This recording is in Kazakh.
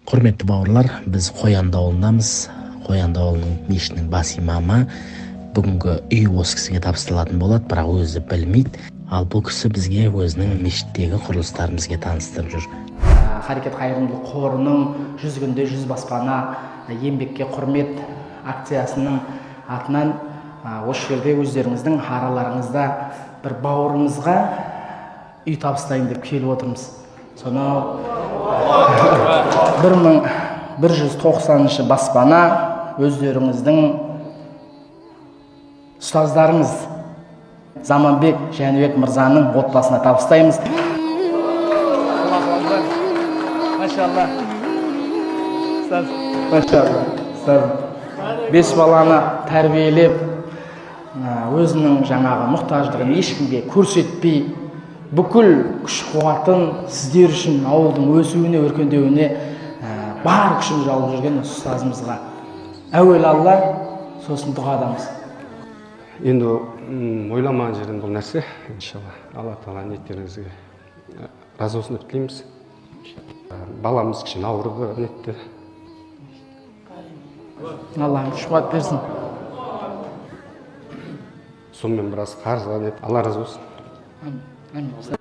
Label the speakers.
Speaker 1: Құрметті бауырлар, біз Қоянды ауылындамыз. Қоянды ауылының мешітінің бас имамы. Бүгінгі үй осы кісіге табысталатын болады, бірақ өзі білмейді. Ал бұл кісі бізге өзінің мешіттегі құрылыстарын бізге таныстырып жүр.
Speaker 2: Харекет қайырымдылық қорының 100 күнде 100 баспана еңбекке құрмет акциясының атынан осы жерде өздеріңіздің араларыңызда бір бауырымызға үй табыстайын деп келіп отырмыз. Соны 1190 баспана өздеріңіздің ұстаздарыңыз Заманбек Жәнібек мырзаның отбасына табыстаймыз. Машалла. Машалла. 5 баланы тәрбиелеп, өзінің жаңағы мұқтаждығын ешкімге көрсетпей, бүкіл күш-қуатын сіздер үшін ауылдың өсуіне, өркендеуіне бар күшін салып жүрген ұстазымызға әуелі Алла, сосын дұғадамыз.
Speaker 3: Енді ойламаған жерден бұл нәрсе, иншалла, Алла Тағала ниеттеріңізге разы болсын деп тілейміз. Баламыз кішкене ауырды, нетті.
Speaker 2: Аллахым күш-қуат берсін.
Speaker 3: Сонымен біраз қарызға деп, Алла разы болсын.
Speaker 2: Амин.